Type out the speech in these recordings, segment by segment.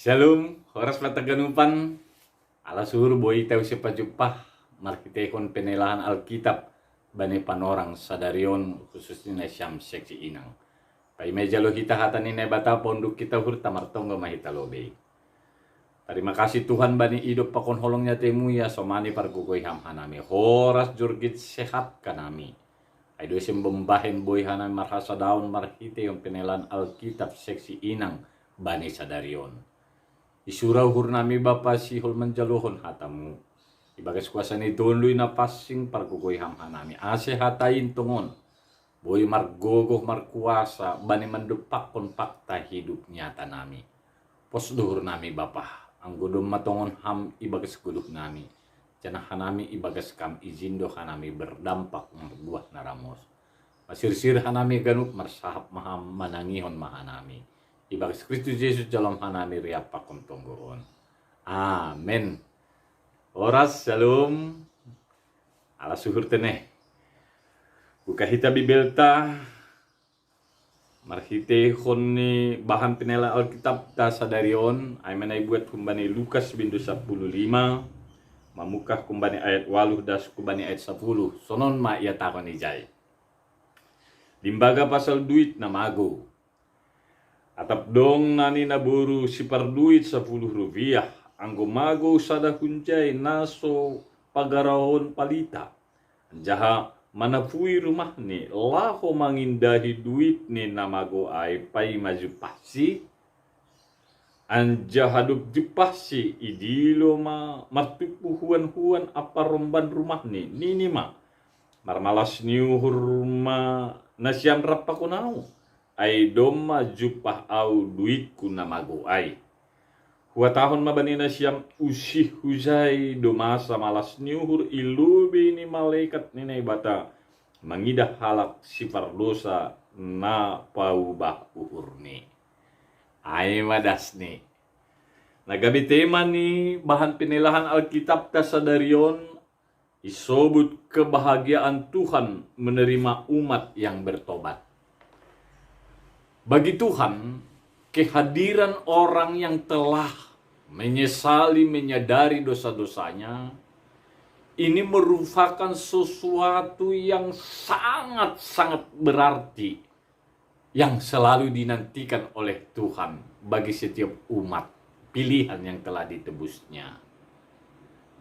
Shalom, horas pataganupan, ala suhur boy tahu siapa jupah, markitekon penelahan Alkitab, bani panorang sadarion khususnya Syam seksi inang. Pai meja lo kita hatani nebata ponduk kita hur tamartongo mahita lobe. Terima kasih Tuhan bani hidup pakon holongnya temu ya somani pargugoi ham hanami, horas jurgit sehat kanami. Aido sembembahen boy hanami marhasa daun marhite yang penelahan Alkitab seksi inang, bani sadarion. Isurau hurnami bapa si hol menjaluhon hatamu. Ibagas kuasa ni donluy na passing pargugoy hamhanami. Ase hatain tungon. Boy margogoh markuasa bani mendepak kon fakta hidup nyata nami. Pos duhur nami bapa. Ang gudum matongon ham ibagas guduk nami. Janah hanami ibagas kam izindo hanami berdampak buah naramos. Masir-sir hanami ganuk marsahap maham manangihon mahanami. Ibagas Kristus Yesus dalam hanami riapa kontonggoon. Amen. Oras shalom. Ala suhur teneh. Buka hita bibelta. Marhite khonni bahan penela Alkitab ta sadarion. Ay manay buat kumbani Lukas bindu 15. Mamukah kumbani ayat 8 das kumbani ayat 10. Sonon ma ia takon ijay. Limbaga pasal duit na mago. Atap dong nani naburu si parduit 10 rupiah. Anggo mago sada kuncay naso pagarahon palita. Jaha manapui rumah ni laho mangindahi duit ni namago ay pay maju pasi. Anja haduk jepasi idilo ma martupu huan apa romban rumah ni nini ma. Marmalas niuhur ma nasyam rapakunau. Ay doma jupah au duitku namago ay. Hua tahun mabanina siyam usih huzay domasa malas niuhur ilubi ni malaikat ni bata. Mangidah halak sifar dosa na paubah uhur ni. Ay madas ni. Nagabi tema ni bahan penelahan Alkitab kasadarion. Isobut kebahagiaan Tuhan menerima umat yang bertobat. Bagi Tuhan, kehadiran orang yang telah menyadari dosa-dosanya, ini merupakan sesuatu yang sangat-sangat berarti, yang selalu dinantikan oleh Tuhan bagi setiap umat, pilihan yang telah ditebusnya.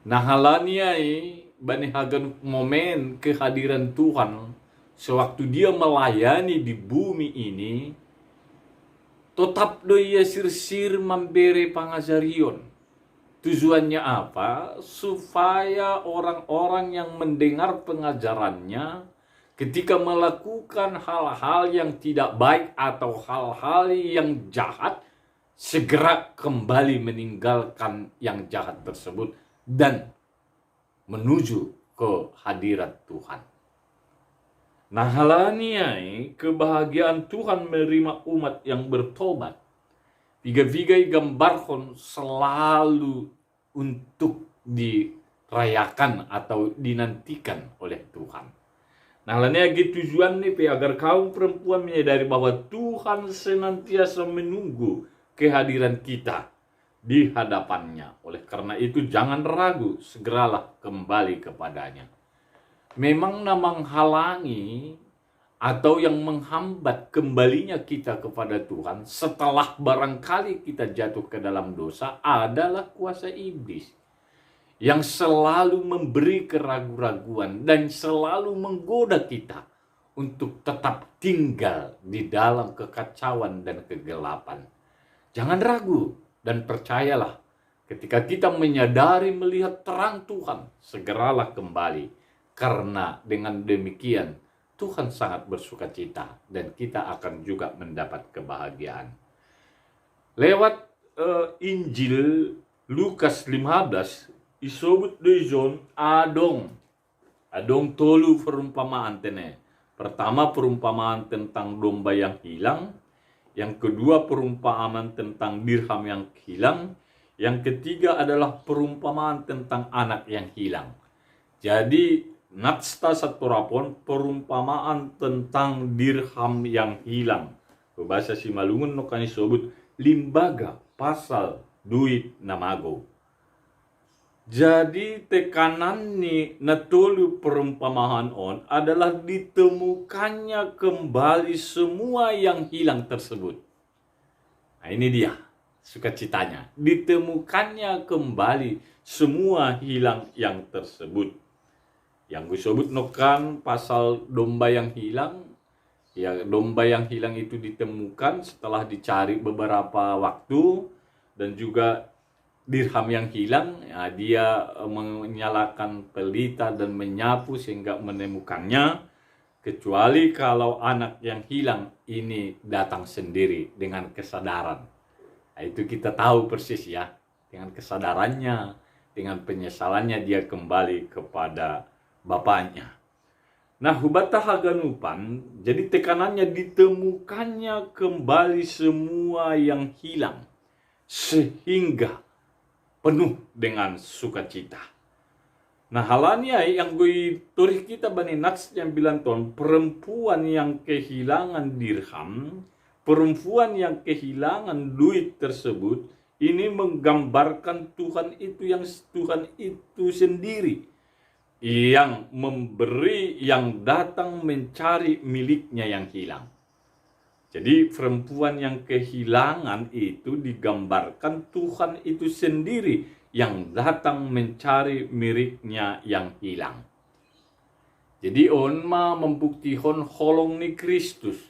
Nah halaniai, bani hagan momen kehadiran Tuhan, sewaktu dia melayani di bumi ini, tetap doya sir-sir memberi pangajarion. Tujuannya apa? Supaya orang-orang yang mendengar pengajarannya ketika melakukan hal-hal yang tidak baik atau hal-hal yang jahat, segera kembali meninggalkan yang jahat tersebut dan menuju ke hadirat Tuhan. Nah halaniai kebahagiaan Tuhan menerima umat yang bertobat. Vigai gambarkon selalu untuk dirayakan atau dinantikan oleh Tuhan. Nah halaniai tujuan nih agar kaum perempuan menyadari bahwa Tuhan senantiasa menunggu kehadiran kita di hadapannya. Oleh karena itu jangan ragu, segeralah kembali kepadanya. Memang namang halangi atau yang menghambat kembalinya kita kepada Tuhan setelah barangkali kita jatuh ke dalam dosa adalah kuasa iblis yang selalu memberi keraguan-raguan dan selalu menggoda kita untuk tetap tinggal di dalam kekacauan dan kegelapan. Jangan ragu dan percayalah, ketika kita menyadari melihat terang Tuhan, segeralah kembali. Karena dengan demikian Tuhan sangat bersukacita dan kita akan juga mendapat kebahagiaan. Lewat Injil Lukas 15 isobut dejon adong tolu perumpamaan tene. Pertama perumpamaan tentang domba yang hilang, yang kedua perumpamaan tentang dirham yang hilang, yang ketiga adalah perumpamaan tentang anak yang hilang. Jadi natsta saturapon perumpamaan tentang dirham yang hilang. Bahasa Simalungun no kani sobut limbaga pasal duit namago. Jadi tekanan ni natulu perumpamaan on adalah ditemukannya kembali semua yang hilang tersebut. Nah ini dia sukacitanya. Ditemukannya kembali semua hilang yang tersebut. Yang gue sebut nokan pasal domba yang hilang. Ya, domba yang hilang itu ditemukan setelah dicari beberapa waktu, dan juga dirham yang hilang, ya, dia menyalakan pelita dan menyapu sehingga menemukannya, kecuali kalau anak yang hilang ini datang sendiri dengan kesadaran. Nah, itu kita tahu persis ya, dengan kesadarannya, dengan penyesalannya dia kembali kepada bapaknya. Nah, hubata haganupan, jadi tekanannya ditemukannya kembali semua yang hilang, sehingga penuh dengan sukacita. Nah, halanya yang gue tulis kita bani nats yang bilang ton, perempuan yang kehilangan dirham, perempuan yang kehilangan duit tersebut, ini menggambarkan Tuhan itu sendiri yang memberi, yang datang mencari miliknya yang hilang. Jadi perempuan yang kehilangan itu digambarkan Tuhan itu sendiri yang datang mencari miliknya yang hilang. Jadi onma membuktikan holong ni Kristus.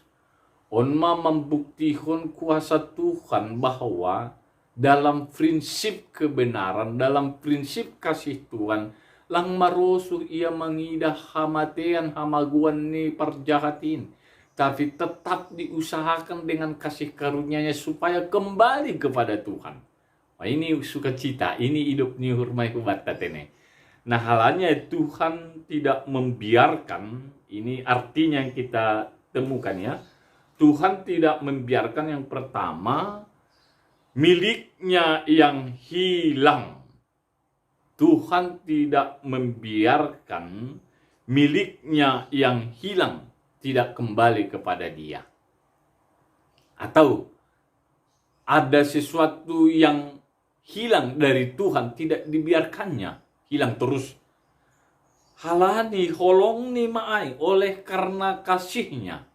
Onma membuktikan kuasa Tuhan bahwa dalam prinsip kebenaran, dalam prinsip kasih Tuhan, lang marusuh ia mengidah hamatean hamaguan ni parjahatin. Tapi tetap diusahakan dengan kasih karunia-Nya supaya kembali kepada Tuhan. Nah, ini sukacita, ini hidup ni hurmai hubat tatene. Nah, halanya Tuhan tidak membiarkan, ini artinya yang kita temukan ya. Tuhan tidak membiarkan yang pertama, miliknya yang hilang. Tuhan tidak membiarkan miliknya yang hilang tidak kembali kepada dia. Atau ada sesuatu yang hilang dari Tuhan tidak dibiarkannya hilang terus. Halani holong ni maai oleh karena kasihnya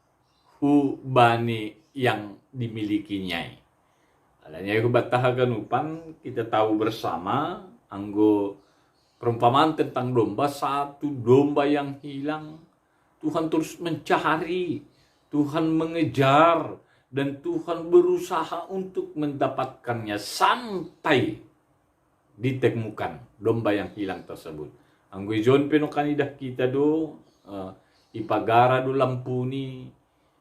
hubani yang dimilikinya. Alanya hubat tahaganupan kita tahu bersama anggo perumpamaan tentang domba, satu domba yang hilang. Tuhan terus mencari, Tuhan mengejar, dan Tuhan berusaha untuk mendapatkannya sampai ditemukan domba yang hilang tersebut. Anggo John penokanidah kita do, ipagara do lampuni,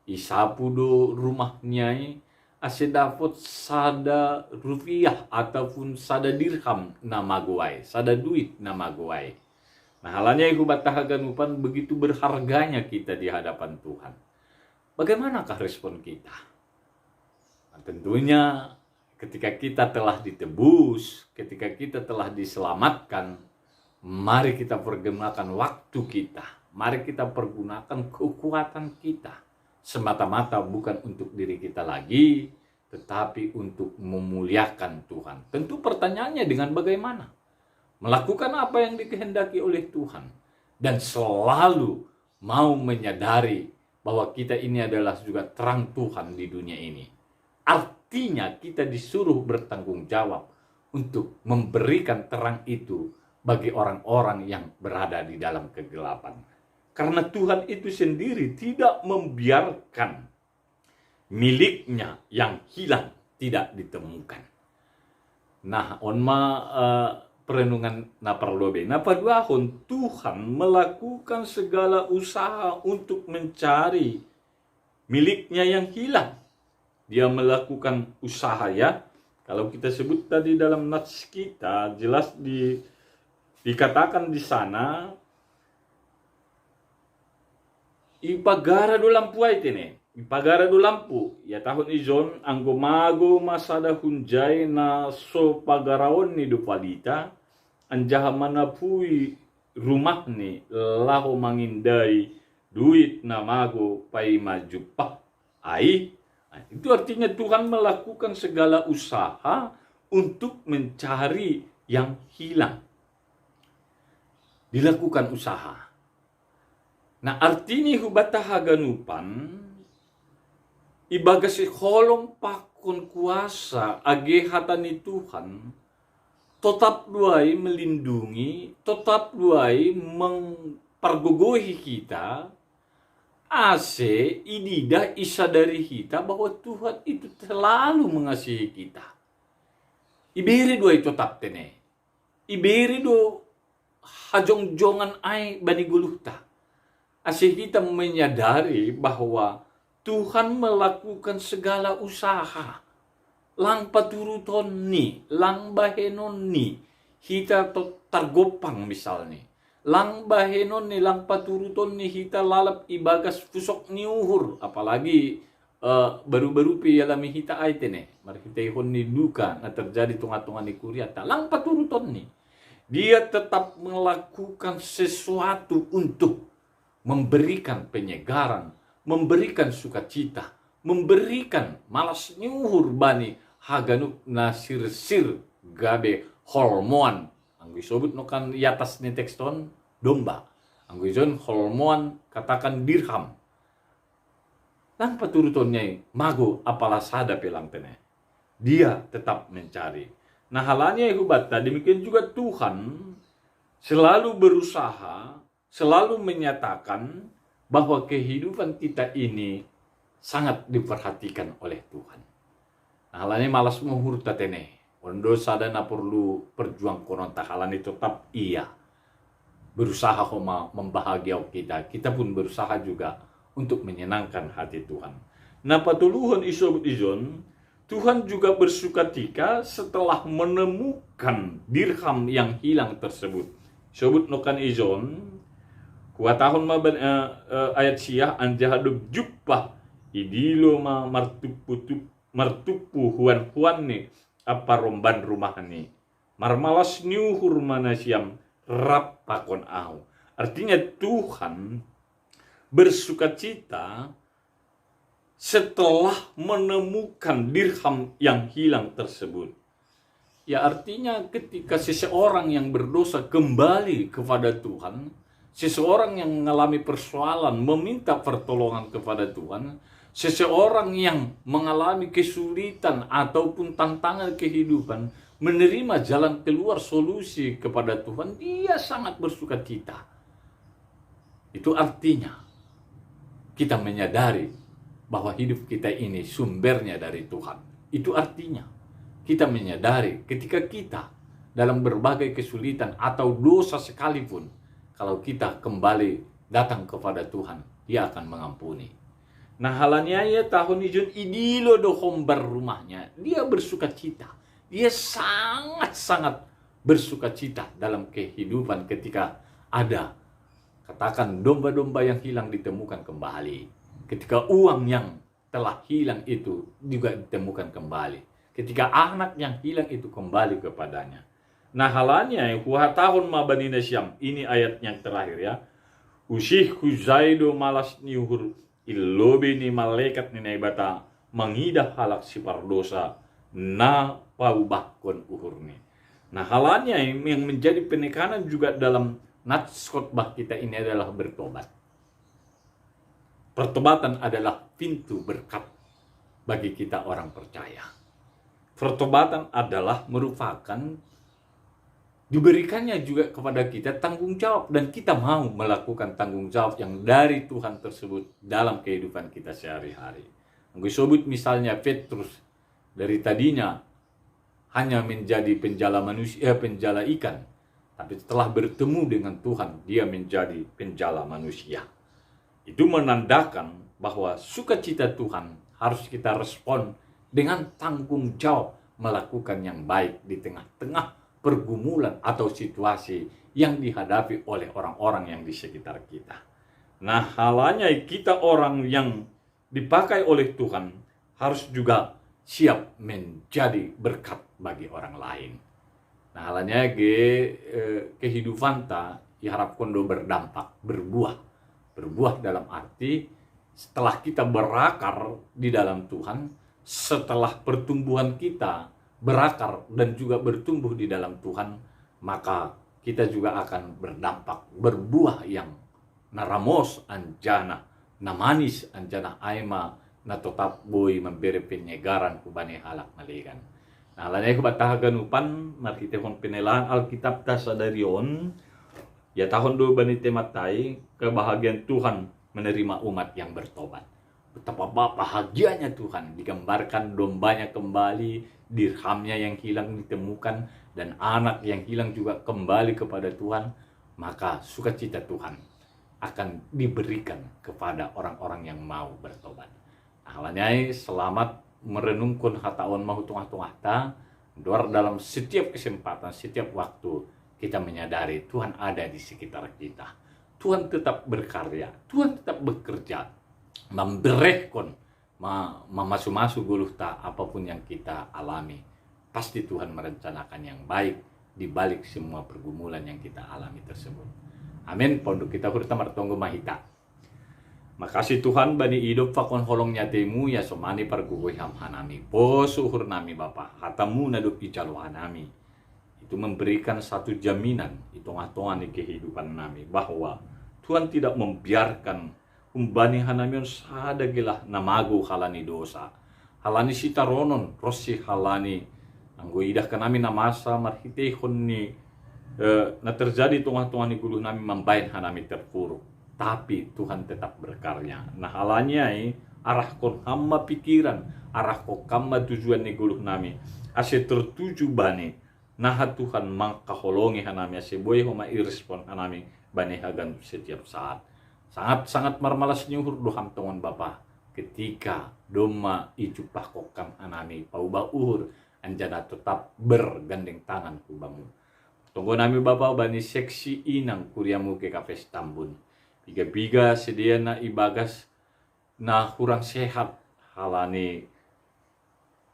isapu do rumahnya, ase dapat sada rupiah ataupun sada dirham namaguai, sada duit namaguai. Nah, halanya hubat tahaganupan begitu berharganya kita di hadapan Tuhan. Bagaimanakah respon kita? Nah, tentunya ketika kita telah ditebus, ketika kita telah diselamatkan, mari kita pergunakan waktu kita. Mari kita pergunakan kekuatan kita. Semata-mata bukan untuk diri kita lagi, tetapi untuk memuliakan Tuhan. Tentu pertanyaannya dengan bagaimana? Melakukan apa yang dikehendaki oleh Tuhan. Dan selalu mau menyadari bahwa kita ini adalah juga terang Tuhan di dunia ini. Artinya kita disuruh bertanggung jawab untuk memberikan terang itu bagi orang-orang yang berada di dalam kegelapan. Karena Tuhan itu sendiri tidak membiarkan miliknya yang hilang tidak ditemukan. Nah, onma perenungan naparlobe. Napaduahon Tuhan melakukan segala usaha untuk mencari miliknya yang hilang. Dia melakukan usaha ya. Kalau kita sebut tadi dalam nats kita, jelas dikatakan di sana, ipagara do lampu ay tene. Ipagara do lampu. Ya tahun izon, anggo mago masada hunjay na so pagaraon ni do palita. Anjaha manapui rumah ni laho mangindai duit na mago pai majupah. Ai, itu artinya Tuhan melakukan segala usaha untuk mencari yang hilang. Dilakukan usaha. Nah, artinya hubata haganupan ibaga si holong pakon kuasa age hatani Tuhan tetap duai melindungi, tetap duai mempergogohi kita, ase idida isa dari kita bahwa Tuhan itu selalu mengasihi kita. Iberi duai tetap tene. Iberi do hajong-jongan ai bani guluhta. Ase kita menyadari bahwa Tuhan melakukan segala usaha. Lang paturuton ni, lang bahenon ni, hita targopang misalnya. Lang bahenon ni, lang paturuton ni, hita lalap ibagas pusok ni uhur. Apalagi baru-baru pi alami hita ay tene. Marhitehon ni duka na terjadi tunga-tunga ni kuryata. Lang paturuton ni. Dia tetap melakukan sesuatu untuk memberikan penyegaran, memberikan sukacita, memberikan malas nyuhur bani haganuk nasir-sir gabe hormon. Anggo sobut no kan yatas ni tekston domba. Anggo jon hormon katakan dirham. Lang paturutonnya mago apalah sada pelang tene. Dia tetap mencari. Nah halanya hubata demikian juga Tuhan selalu berusaha, selalu menyatakan bahwa kehidupan kita ini sangat diperhatikan oleh Tuhan. Nah, halanya malas menghur tatene. Ondo sadana perlu perjuang konon tahalani tetap iya. Berusaha homa membahagiau kita. Kita pun berusaha juga untuk menyenangkan hati Tuhan. Nah, patuluhon isobut izon, Tuhan juga bersukatika setelah menemukan dirham yang hilang tersebut. Sobut nokan izon, kuatahon ayat siyah anjahadub jupah idilo ma martupu huan ni apa romban rumah ni marmalas nyuhur mana siam rap pakon au. Artinya Tuhan bersukacita setelah menemukan dirham yang hilang tersebut. Ya artinya ketika seseorang yang berdosa kembali kepada Tuhan, seseorang yang mengalami persoalan meminta pertolongan kepada Tuhan, seseorang yang mengalami kesulitan ataupun tantangan kehidupan, menerima jalan keluar solusi kepada Tuhan, dia sangat bersukacita. Itu artinya kita menyadari bahwa hidup kita ini sumbernya dari Tuhan. Itu artinya kita menyadari ketika kita dalam berbagai kesulitan atau dosa sekalipun, kalau kita kembali datang kepada Tuhan, Dia akan mengampuni. Nah halanya ya tahun ijun idilo do hombar rumahnya. Dia bersukacita. Dia sangat-sangat bersukacita dalam kehidupan ketika ada, katakan domba-domba yang hilang ditemukan kembali. Ketika uang yang telah hilang itu juga ditemukan kembali. Ketika anak yang hilang itu kembali kepadanya. Nah halanya tahun mabanina syam. Ini ayat yang terakhir ya. Usih huzaido malas niuhur illobi ni malaikat ni naibata mengidah halak si pardosa na paubah kon uhurni. Nah halanya yang menjadi penekanan juga dalam nats khotbah kita ini adalah bertobat. Pertobatan adalah pintu berkat bagi kita orang percaya. Pertobatan adalah merupakan diberikannya juga kepada kita tanggung jawab, dan kita mau melakukan tanggung jawab yang dari Tuhan tersebut dalam kehidupan kita sehari-hari. Gue sebut misalnya Petrus, dari tadinya hanya menjadi penjala manusia, penjala ikan, tapi setelah bertemu dengan Tuhan, dia menjadi penjala manusia. Itu menandakan bahwa sukacita Tuhan harus kita respon dengan tanggung jawab melakukan yang baik di tengah-tengah pergumulan atau situasi yang dihadapi oleh orang-orang yang di sekitar kita. Nah, halanya kita orang yang dipakai oleh Tuhan harus juga siap menjadi berkat bagi orang lain. Nah, halanya kehidupan ta diharap kondo berdampak, berbuah dalam arti setelah kita berakar di dalam Tuhan, setelah pertumbuhan kita berakar dan juga bertumbuh di dalam Tuhan, maka kita juga akan berdampak, berbuah yang naramos anjana, namanis anjana aima, na tetap boy memberi penyegaran kubani halak maligan. Nah, lanai kubatahagan upan, markitehon penelahan Alkitab tasadarion, ya tahun 2 banite matai, kebahagiaan Tuhan menerima umat yang bertobat. Betapa bahagianya Tuhan, digambarkan dombanya kembali, dirhamnya yang hilang ditemukan, dan anak yang hilang juga kembali kepada Tuhan. Maka sukacita Tuhan akan diberikan kepada orang-orang yang mau bertobat. Alanyai selamat merenungkan hataon mau tungah-tungah ta, dalam setiap kesempatan, setiap waktu kita menyadari Tuhan ada di sekitar kita. Tuhan tetap berkarya, Tuhan tetap bekerja, memberehkon, memasu-masu guluh ta apapun yang kita alami. Pasti Tuhan merencanakan yang baik di balik semua pergumulan yang kita alami tersebut. Amin. Pondok kita hurta martonggo mahita. Makasih Tuhan bani hidup fakon holong nyatemu ya somani pargugoy hamhanami. Posuhur nami Bapa, hatamu naduk ijalwahanami. Itu memberikan satu jaminan hitung-hitungan di kehidupan nami bahwa Tuhan tidak membiarkan umbani hanamion sada gilah namago halani dosa. Halani sitaronon rosi halani anggo idah kanami namasa marhitehon ni na terjadi tungah-tungah ni guluh nami membain hanami terpuruk. Tapi Tuhan tetap berkarya. Nah halanya arah kon hamma pikiran, arah ko kamma tujuan ni guluh nami ase tertuju bani. Nah Tuhan mangkaholongi hanami ase boy homa irespon hanami bani hagan setiap saat. Sangat marmalas nyuhur doham tongon Bapa ketika doma icupah kokam anami pauba uhur anjana tetap bergandeng tangan kubamu. Tunggu nami Bapa bani seksi inang kuriamu ke kafes Tambun. Biga-biga sedia na ibagas na kurang sehat halani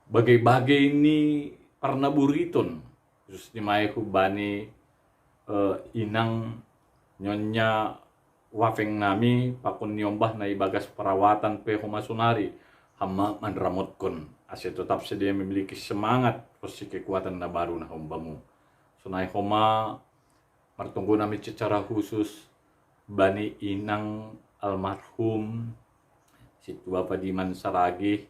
bagai-bagai ini parna buriton khusus di mai bani inang nyonya wafeng nami pakun nyombah na ibagas perawatan pe homa sunari hama mandramotkon ase tetap sedia memiliki semangat posisi kekuatan na baru na hombamu sunai homa martunggu nami secara khusus bani inang almarhum situ Bapa Diman Saragi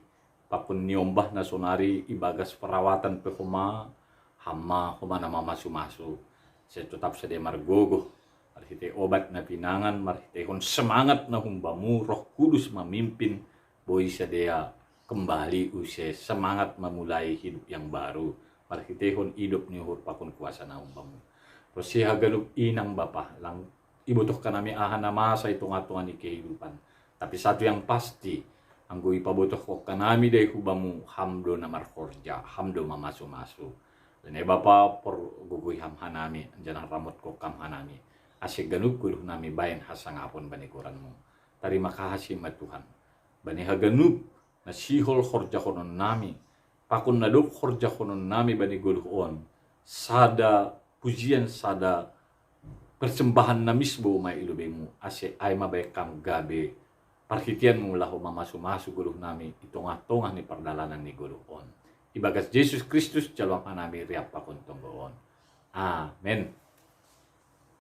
pakun nyombah na sunari ibagas perawatan pe homa hama homa nama masu-masu se tetap sedia margogo marhite obat na pinangan, marhitehon semangat na humbamu, Roh Kudus memimpin, boy sadea kembali use semangat memulai hidup yang baru, marhitehon hidup ni hur pakun kuasa na humbamu. Terus siha galup inang Bapa, lang ibutuh kanami ahan na masa itong atungan ni kehidupan. Tapi satu yang pasti, anggo ipabutuh ko kanami day hubamu hamdo na markorja, hamdo mamasu-masu. Dan Bapa por guguy hamhanami, anjanang ramot ko kamhanami. Asik ganug guluh nami bayan hasangapon banikuranmu. Terima kasih ma Tuhan. Bani haganub na sihol khorja konon nami. Pakun naduk khorja konon nami bani guluh on. Sada pujian sada persembahan namisbo ma ilubemu. Asik ay mabay kam gabe. Parhitian mo lahu mamasu-masu guluh nami. Itongah-tongah ni perdalanan ni guluh on. Ibagas Yesus Kristus jalwang anami riap pakun tonggoon. Amen.